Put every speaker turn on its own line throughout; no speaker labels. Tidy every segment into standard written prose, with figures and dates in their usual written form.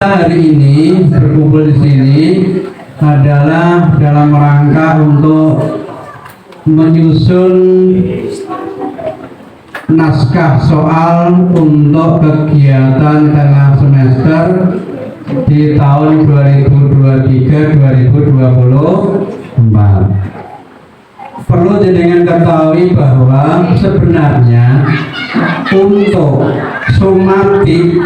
Hari ini berkumpul di sini adalah dalam rangka untuk menyusun naskah soal untuk kegiatan tengah semester di tahun 2023-2024. Perlu jenengan ketahui bahwa sebenarnya untuk sumatik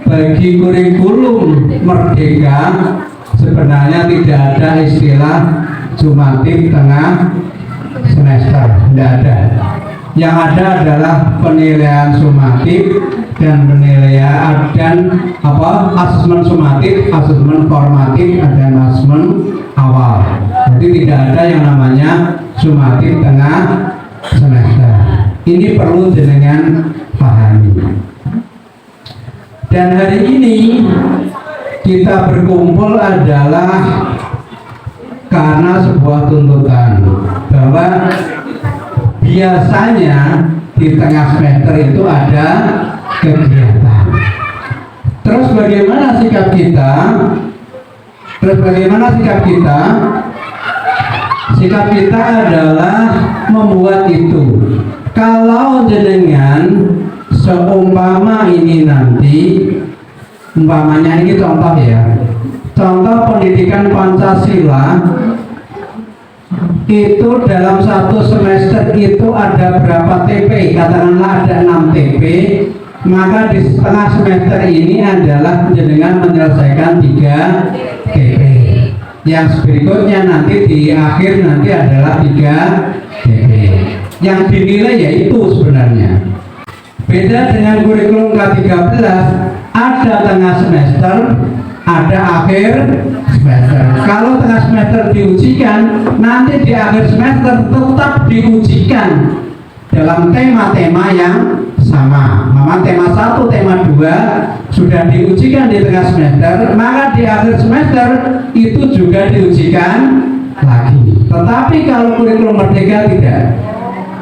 bagi kurikulum merdeka sebenarnya tidak ada istilah sumatif tengah semester, tidak ada. Yang ada adalah penilaian sumatif dan penilaian dan asesmen sumatif, asesmen formatif, dan asesmen awal. Jadi tidak ada yang namanya sumatif tengah semester. Ini perlu jenengan pahami. Dan hari ini kita berkumpul adalah karena sebuah tuntutan bahwa biasanya di tengah semester itu ada kegiatan. Terus bagaimana sikap kita? Sikap kita adalah membuat itu. Kalau jenengan seumpama ini nanti, umpamanya ini contoh ya, contoh pendidikan Pancasila itu dalam satu semester itu ada berapa TP, katakanlah ada 6 TP, maka di setengah semester ini adalah jenengan menyelesaikan 3 TP. Yang berikutnya nanti di akhir nanti adalah 3 TP. Yang dinilai yaitu sebenarnya. Beda dengan kurikulum K13, ada tengah semester, ada akhir semester. Kalau tengah semester diujikan, nanti di akhir semester tetap diujikan dalam tema-tema yang sama. Mama tema 1, tema 2 sudah diujikan di tengah semester, maka di akhir semester itu juga diujikan lagi. Tetapi kalau kurikulum merdeka tidak.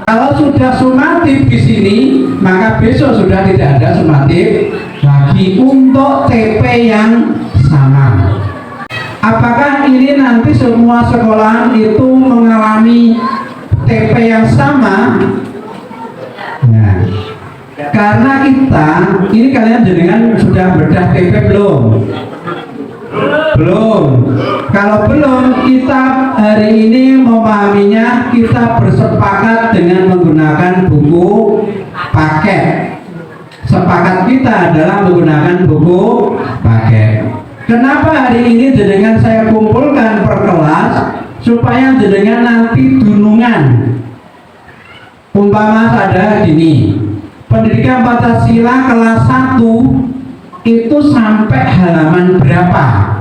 Kalau sudah sumatif di sini, maka besok sudah tidak ada sumatif lagi untuk TP yang sama. Apakah ini nanti semua sekolah itu mengalami TP yang sama? Nah, karena kita, ini kalian jenengan sudah bedah TP belum? Belum. Kalau belum, kita hari ini memahaminya, kita bersepakat dengan menggunakan buku paket. Sepakat kita adalah menggunakan buku paket. Kenapa hari ini jenengan saya kumpulkan per kelas supaya jenengan nanti dunungan. Umpama ada gini, pendidikan Pancasila kelas 1 itu sampai halaman berapa?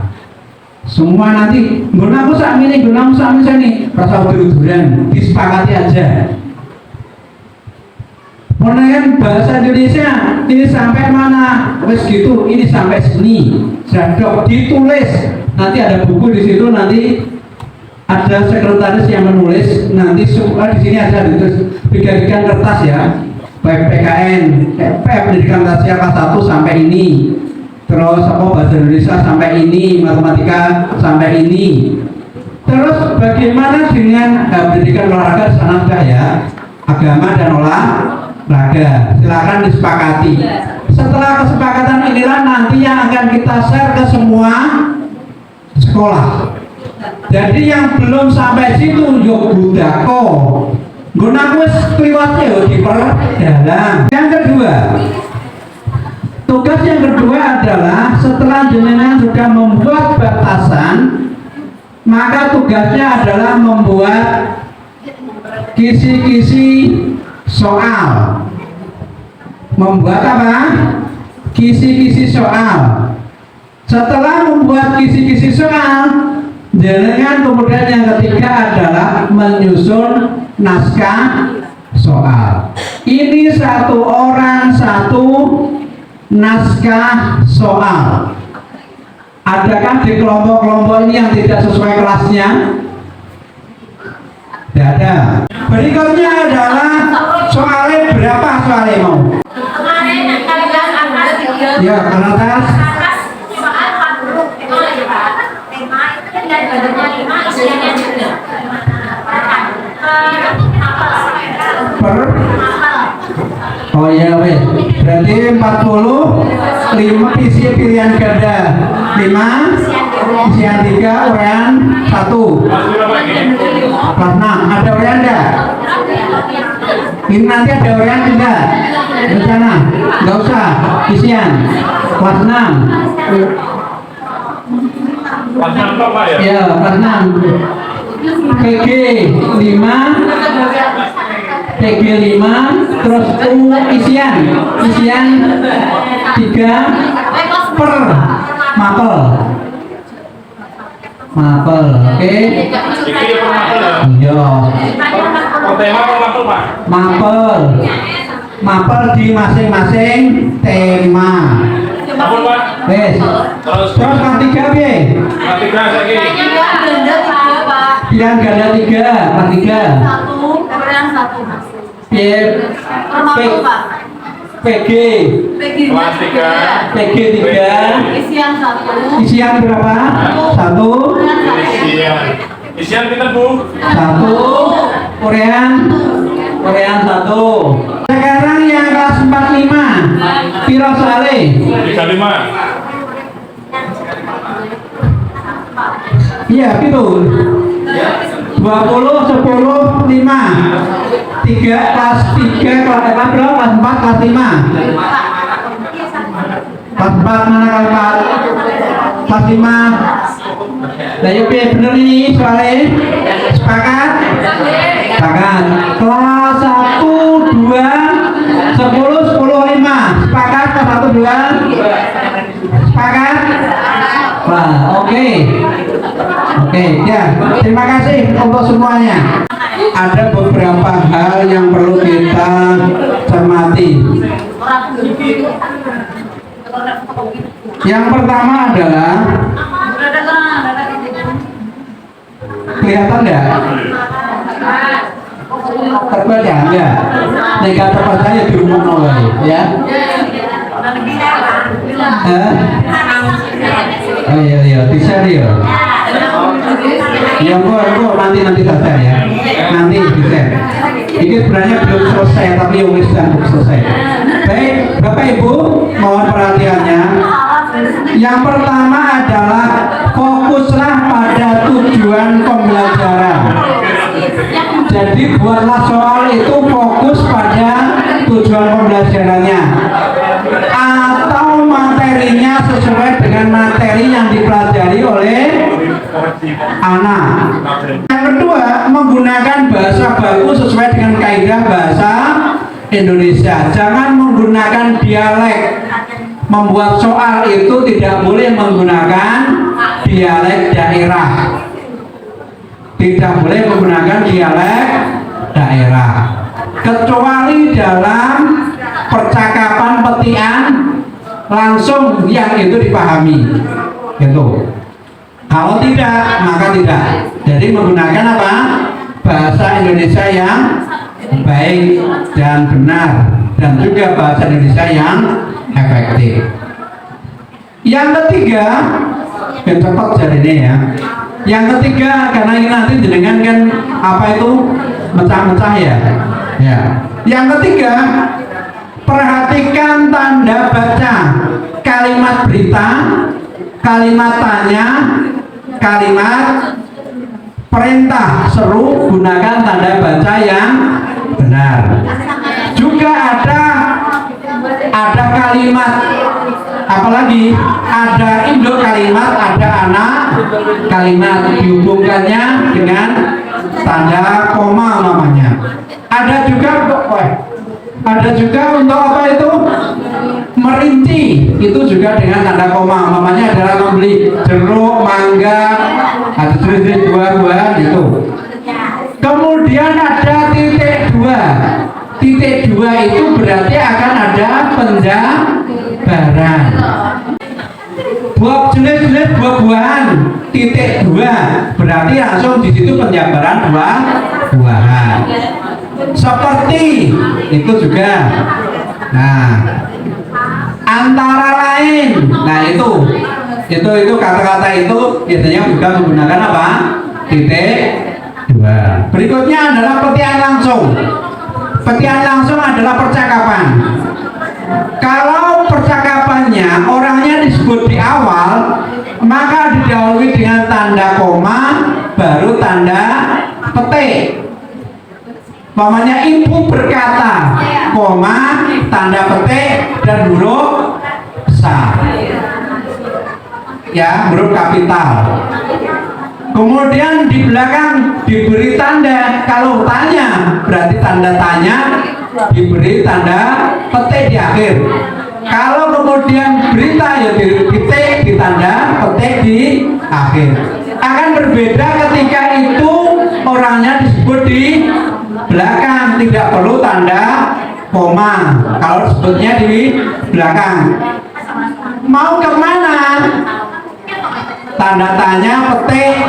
Semua nanti gunaku sakmini nih rasa udur-uduran, disepakati aja. Penilaian bahasa Indonesia ini sampai mana? Wes gitu, ini sampai sini. Jadok ditulis. Nanti ada buku di situ, nanti ada sekretaris yang menulis. Nanti di sini ada ditulis bikin kertas ya. PPKN, pendidikan Pancasila kelas 1 sampai ini. Terus bahasa Indonesia sampai ini, matematika sampai ini. Terus bagaimana dengan pendidikan olahraga di sana enggak ya? Agama dan olahraga. Silakan disepakati. Setelah kesepakatan inilah nanti yang akan kita share ke semua sekolah. Jadi yang belum sampai situ yuk budako. Gunaku kliwatnya yuk diperdalam. Yang kedua, tugas yang kedua adalah setelah jenengan sudah membuat batasan, maka tugasnya adalah membuat kisi-kisi soal. Membuat apa? Kisi-kisi soal. Setelah membuat kisi-kisi soal, jenengan kemudian yang ketiga adalah menyusun naskah soal. Ini satu orang satu naskah soal. Adakah di kelompok-kelompok ini yang tidak sesuai kelasnya? Tidak ada. Berikutnya adalah soalnya berapa soalnya mau? Ya, ke atas. Per. Oh iya, wes. Berarti 45 isi pilihan ganda 5, isian 3, urean 1. Kelas 6. Ada urean enggak? Ini nanti ada urean tidak? Rencana? Enggak usah. Isian. Kelas 6.
Kelas 6 Pak ya?
Ya, kelas 6. PG 5, PG 5, terus isian 3 per mapel, oke?
Iki ya per mapel ya?
Iya.
Oh, tema per mapel Pak?
Mapel di masing-masing tema.
Ampun Pak?
Wes.
Terus
Terus kelas 3 piye?
kelas 3 saiki.
Pilihan ganda 3, kelas 3. Piye? PG
Kelas 3.
PG 3. Isian berapa? 1.
Isian pinten Bu?
1. Urean 1. Sekarang yang kelas 45. Piro soale?
35.
Iya, gitu. 20, 10, 5. 3 kelas 3 kelas berapa? Kelas 4 kelas 5. Kelas 4 mana kelas 4? Kelas 5. Lah yuk bener ini soalnya. Sepakat? Sepakat. Kelas 1, 2, 10, 10, 5. Sepakat kelas 1, 2? Sepakat? Wah, oke. Oke, ya. Terima kasih untuk semuanya. Ada beberapa hal yang perlu kita cermati. Yang pertama adalah kelihatan enggak? Terbaca enggak? Nggak terbaca ya di rumah nolai, ya. Oh iya, bisa ya. Ya kok nanti saja ya. Nanti bisa. Ini sebenarnya belum selesai tapi ya wis selesai. Baik, Bapak Ibu, mohon perhatiannya. Yang pertama adalah fokuslah pada tujuan pembelajaran. Jadi buatlah soal itu fokus pada tujuan pembelajarannya atau materinya sesuai dengan materi yang dipelajari oleh anak. Yang kedua, menggunakan bahasa baku sesuai dengan kaidah bahasa Indonesia. Jangan menggunakan dialek. Membuat soal itu tidak boleh menggunakan dialek daerah. Tidak boleh menggunakan dialek daerah. Kecuali dalam percakapan petian langsung yang itu dipahami. Gitu. Kalau tidak, maka tidak. Jadi menggunakan apa? Bahasa Indonesia yang baik dan benar, dan juga bahasa Indonesia yang efektif. Yang ketiga, yang cepat jadinya ya. Yang ketiga, karena ini nanti jenengan kan apa itu mecah-mecah ya. Ya. Yang ketiga, perhatikan tanda baca kalimat berita, kalimat tanya, kalimat perintah seru, gunakan tanda baca yang benar. Juga ada kalimat, apalagi ada induk kalimat, ada anak kalimat, dihubungkannya dengan tanda koma namanya. Ada juga untuk apa itu? Merinci, itu juga dengan tanda koma. Namanya adalah membeli jeruk, mangga, ada jenis buah-buahan gitu. Kemudian ada titik 2. Titik 2 itu berarti akan ada penjabaran. Jenis-jenis buah-buahan, titik 2 berarti langsung di situ penjabaran buah-buahan. Seperti itu juga. Nah, antara lain. Nah itu kata-kata itu biasanya juga menggunakan apa? Titik dua. Berikutnya adalah petian langsung. Petian langsung adalah percakapan. Kalau percakapannya orangnya disebut di awal, maka didahului dengan tanda koma, baru tanda petik. Umpamanya ibu berkata, koma, tanda petik, dan huruf besar. Ya, huruf kapital. Kemudian di belakang diberi tanda, kalau tanya berarti tanda tanya, diberi tanda petik di akhir. Kalau kemudian berita ya diketik di tanda petik di akhir. Akan berbeda ketika itu orangnya disebut di belakang, tidak perlu tanda koma. Kalau disebutnya di belakang, mau kemana? Tanda tanya petik,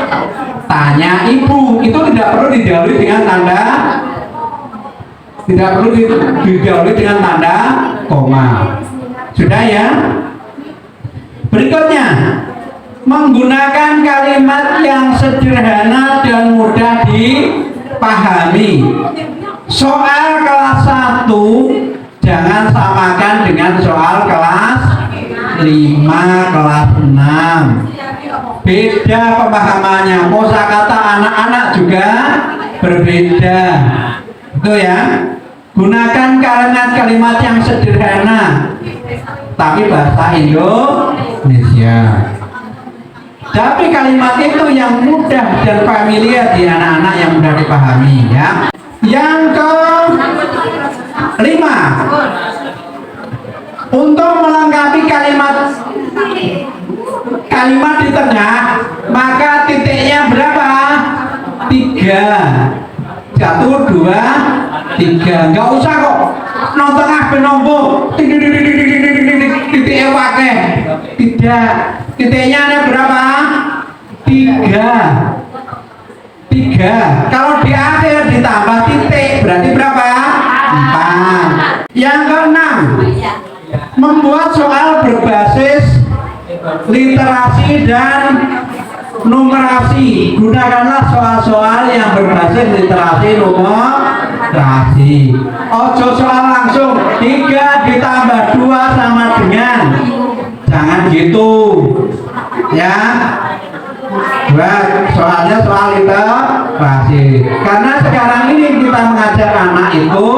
tanya ibu, itu tidak perlu didahului dengan tanda, tidak perlu didahului dengan tanda koma. Sudah ya. Berikutnya, menggunakan kalimat yang sederhana dan mudah dipahami. Soal kelas 1 jangan samakan dengan soal kelas 5, kelas 6. Beda pemahamannya. Kosakata anak-anak juga berbeda. Itu ya. Gunakan kalimat-kalimat yang sederhana tapi bahasa Indonesia. Tapi kalimat itu yang mudah dan familiar di anak-anak yang mudah dipahami ya. Yang kelima, untuk melengkapi kalimat di tengah, maka titiknya berapa? 3. 1, 2, 3. Enggak usah kok nang tengah penombo titiknya pakai. Tidak. Titiknya ada berapa? 3. Kalau di akhir ditambah titik berarti berapa? 4. Yang keenam, membuat soal berbasis literasi dan numerasi. Gunakanlah soal-soal yang berbasis literasi numerasi. Ojo soal langsung 3 ditambah 2 sama dengan, jangan gitu ya. Buat soalnya soal literasi, karena sekarang ini kita mengajar anak itu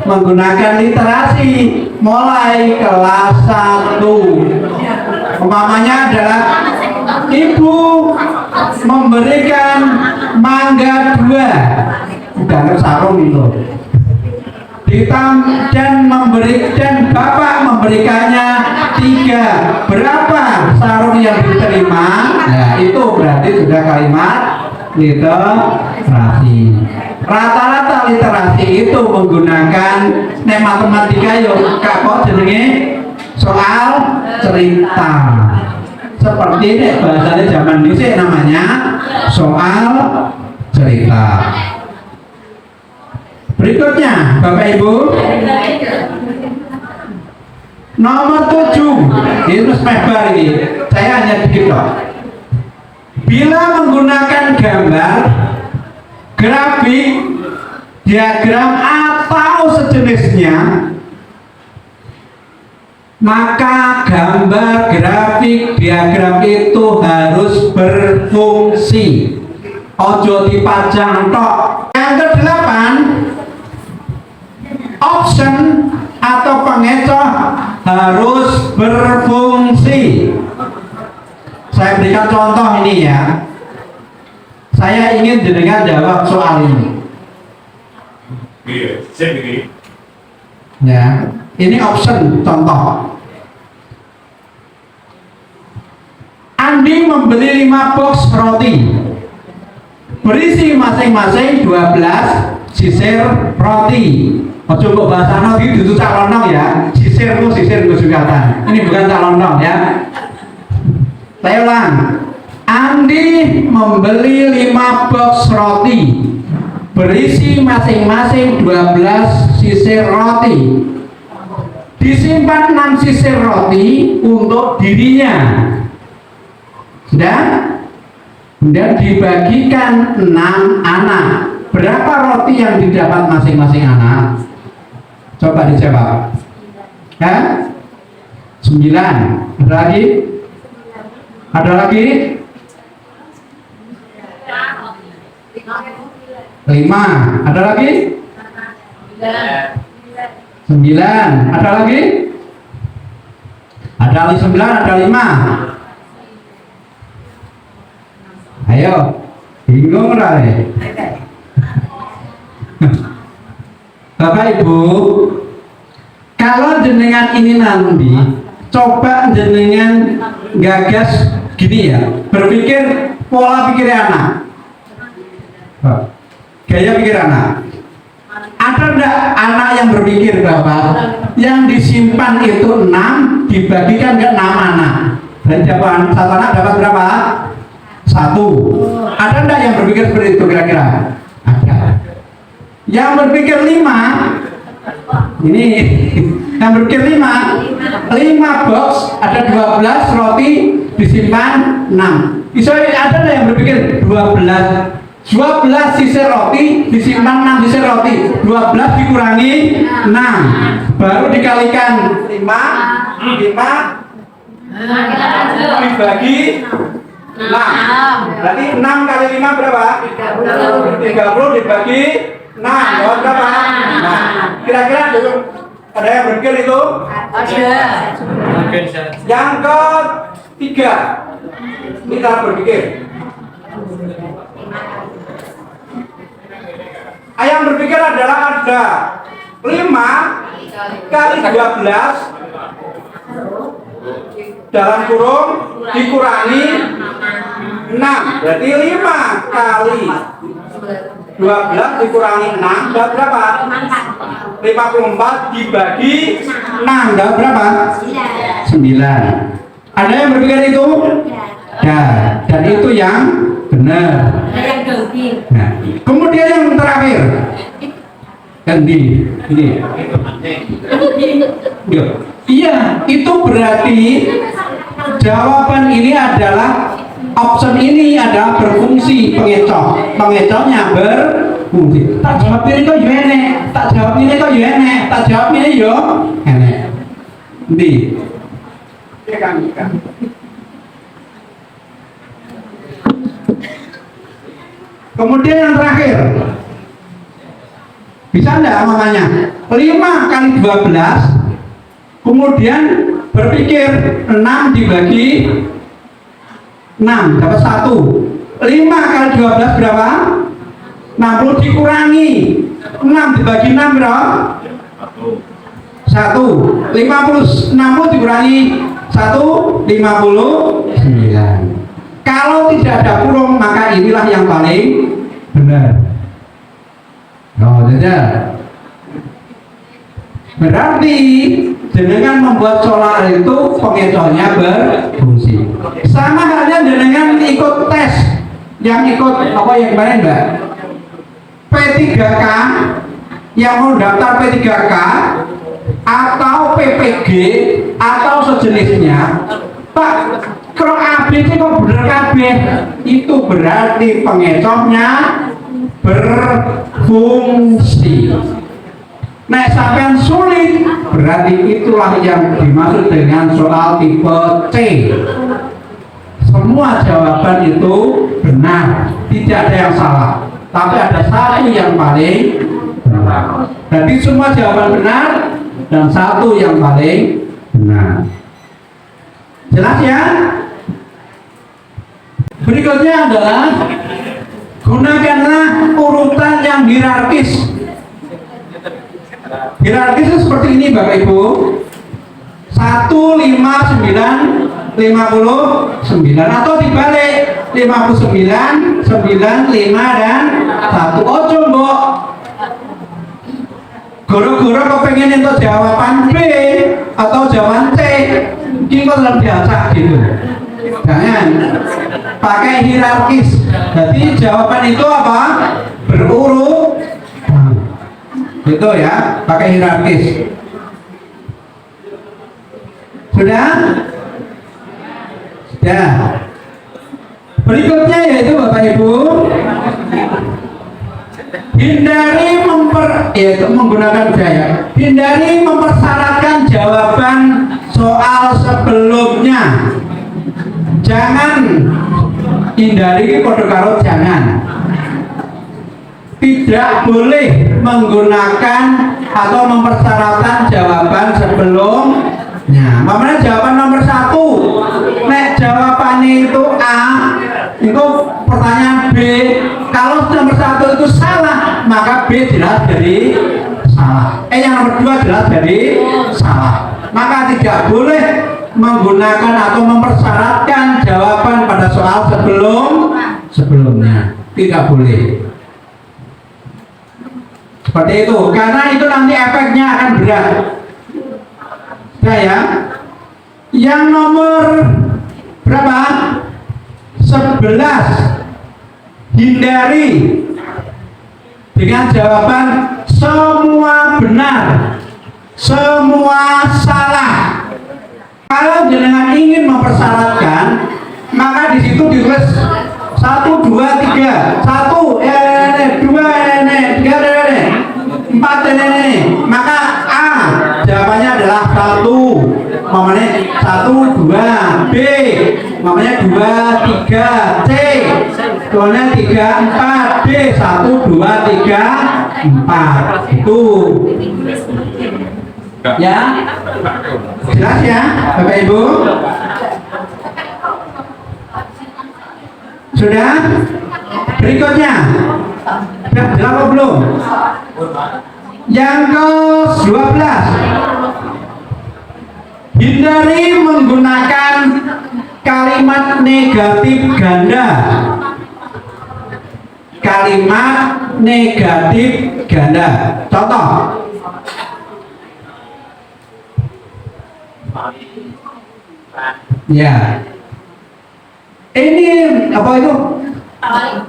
menggunakan literasi mulai kelas 1. Umpamanya adalah ibu memberikan mangga 2, udah sarung itu, dan bapak memberikannya 3. Berapa sarung yang diterima? Nah itu berarti sudah kalimat literasi. Rata-rata literasi itu menggunakan matematika yuk kok jenenge soal cerita. Seperti ini bahasanya zaman dulu namanya soal cerita. Berikutnya Bapak Ibu, nomor 7, ini terus lebar ini, saya hanya dikit loh. Bila menggunakan gambar, grafik, diagram atau sejenisnya, maka gambar, grafik, diagram itu harus berfungsi. Ojo dipajang tok. Yang ke-8, option atau pengecoh harus berfungsi. Saya berikan contoh ini ya. Saya ingin jenengan jawab soal ini. Ya, ini option contoh. Andi membeli 5 box roti, berisi masing-masing 12 sisir roti. Ojo kok bahasa roti itu calon ya. Sisir itu sugatan. Ini bukan calon ya. Saya ulang. Andi membeli 5 box roti, berisi masing-masing 12 sisir roti. Disimpan 6 sisir roti untuk dirinya. Sudah? Kemudian dibagikan 6 anak. Berapa roti yang didapat masing-masing anak? Coba dijawab. Ya? 9. Ada lagi? Ada lagi? 5. Ada lagi? 9. Ada lagi? Ada 9, ada 5. Ayo, bingung rale. Bapak Ibu, kalau jenengan ini nanti coba jenengan gagas gini ya, berpikir pola pikir anak, gaya pikir anak. Ada enggak anak yang berpikir Bapak, yang disimpan itu 6 dibagikan ke 6 anak, dan jawaban satu anak dapat berapa? 1. Ada enggak yang berpikir seperti itu kira-kira? Ada. Yang berpikir 5, ini yang berpikir 5 box, ada 12 roti disimpan 6. Bisa ada enggak yang berpikir 12 sisir roti disimpan 6 sisir roti, 12 dikurangi 6 baru dikalikan 5 dibagi 6, berarti 6 kali 5 berapa? 30 dibagi 6, berapa? Nah, kira-kira ada yang berpikir itu?
Ada.
Yang ketiga, kita berpikir. Yang berpikir adalah ada 5 kali 12 dalam kurung dikurangi 6, berarti 5 kali 12 dikurangi 6 dapat berapa? 54 dibagi 6 dapat berapa? 9. Ada yang berpikir itu? Ya, dan itu yang benar. Nah, kemudian yang terakhir, ganti ini. Iya, itu berarti jawaban ini adalah option ini adalah berfungsi pengecoh. Pengecohnya berfungsi. Tak jawab ini kok yo enek, tak jawab ini kok yo enek, tak jawab ini yo enek. Ndi? Kemudian yang terakhir, bisa enggak makanya 5 kali 12, kemudian berpikir 6 dibagi 6 dapat 1. 5 kali 12 berapa? 60 dikurangi 6 dibagi 6 berapa? 1. 60 dikurangi 1, 59. Kalau tidak ada kurung maka inilah yang paling benar. Oh, tidak. Berarti dengan membuat solar itu pengecohnya berfungsi. Sama halnya dengan ikut tes, yang ikut apa yang kemarin Mbak? P3K, yang mau daftar P3K atau PPG atau sejenisnya. Pak, kalau ABC kok bener kabeh, itu berarti pengecohnya berfungsi. Nah, sampai sulit, berarti itulah yang dimaksud dengan soal tipe C. Semua jawaban itu benar, tidak ada yang salah, tapi ada satu yang paling benar. Jadi semua jawaban benar dan satu yang paling benar. Jelas ya? Berikutnya adalah gunakanlah urutan yang hierarkis. Hierarkis itu seperti ini Bapak Ibu. 1, 5, 9, 59 atau dibalik 59, 9, 5 dan 1. Ojo mbok. Goro-goro kok pengen untuk jawaban B atau jawaban C, kita dalam biasa gitu. Jangan pakai hierarkis. Jadi jawaban itu apa? Berurut. Gitu ya, pakai hierarkis. Sudah? Sudah. Berikutnya yaitu Bapak Ibu, hindari mempersyaratkan jawaban soal sebelumnya. Jangan hindari kode karo jangan. Tidak boleh menggunakan atau mempersyaratkan jawaban sebelumnya. Makanya jawaban nomor 1, nek jawabannya itu A, itu pertanyaan B. Kalau nomor 1 itu salah, maka B jelas dari salah. Yang nomor 2 jelas dari salah. Maka tidak boleh menggunakan atau mempersyaratkan jawaban pada soal sebelumnya. Tidak boleh. Seperti itu, karena itu nanti efeknya akan berat. Nah ya, yang nomor berapa? 11. Hindari dengan jawaban semua benar, semua salah. Kalau jenengan ingin mempersyaratkan, maka di situ ditulis 1, 2, 3, 1 2 3 4 maka A jawabannya adalah 1, makanya 1, 2, B makanya 2, 3, C soalnya 3, 4, D 1, 2, 3, 4 itu ya, jelas ya Bapak Ibu? Sudah? Berikutnya sudah jelas atau belum? Yang ke-12, hindari menggunakan kalimat negatif ganda. Kalimat negatif ganda. Contoh. Ya. Ini apa itu?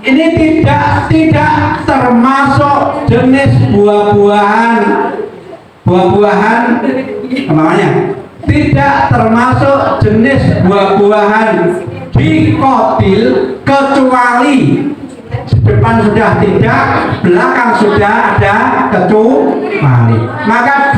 Ini tidak termasuk jenis buah-buahan namanya. Tidak termasuk jenis buah-buahan di kotil kecuali depan sudah tidak, belakang sudah ada kecuali. Maka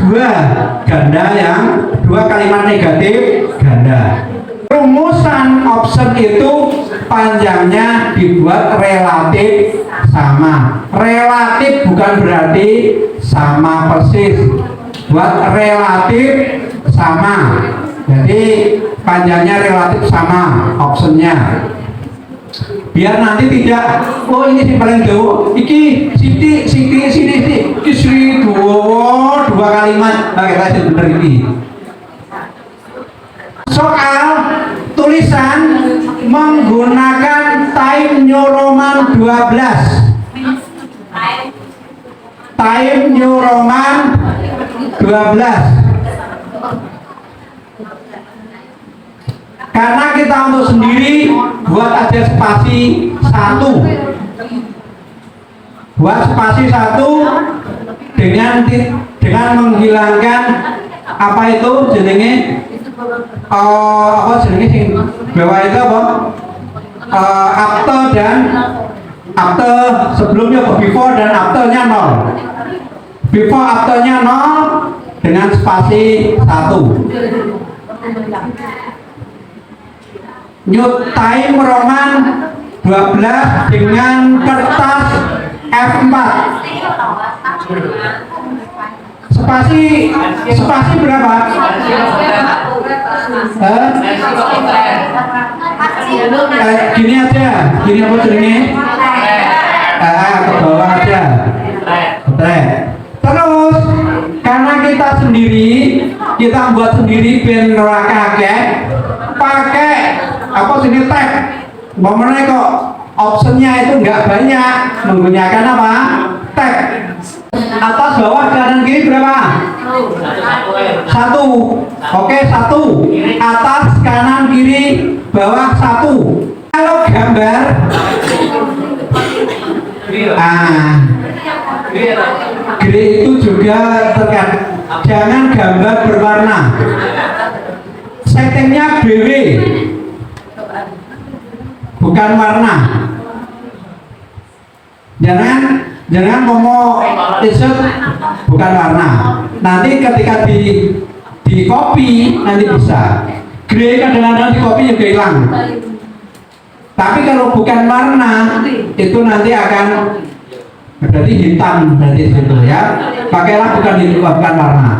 dua kalimat negatif ganda. Rumusan option itu panjangnya dibuat relatif sama. Relatif bukan berarti sama persis. Buat relatif sama. Jadi panjangnya relatif sama optionnya. Biar nanti tidak, oh ini si paling jauh, iki sini, iki dua kalimat. Nah, kita bener ini. Soal tulisan menggunakan Time New Roman 12. Time New Roman 12. Karena kita untuk sendiri buat aja spasi 1. Buat spasi 1 dengan menghilangkan apa itu jenenge apa jenenge sing bawah itu apa? After dan after sebelumnya before dan afternya 0. Before afternya 0 dengan spasi 1. New Time Roman 12 dengan kertas F4. Spasi berapa? Gini aja, gini apa jenenge? Ke bawah aja. Terus karena kita sendiri, kita buat sendiri ben ora kakek, pakai apa sini tab. Momennya kok optionnya itu enggak banyak, menggunakan apa? Tab. Atas bawah kanan kiri berapa? 1. Oke, 1. Atas kanan kiri bawah 1. Kalau gambar grid itu juga terkait. Jangan gambar berwarna. settingnya BW, bukan warna. Jangan ngomong insert bukan warna. Nanti ketika di copy nanti bisa. Grey kadang-kadang di copy juga hilang. Tapi kalau bukan warna itu nanti akan berarti hitam berarti itu ya. Pakailah bukan warna.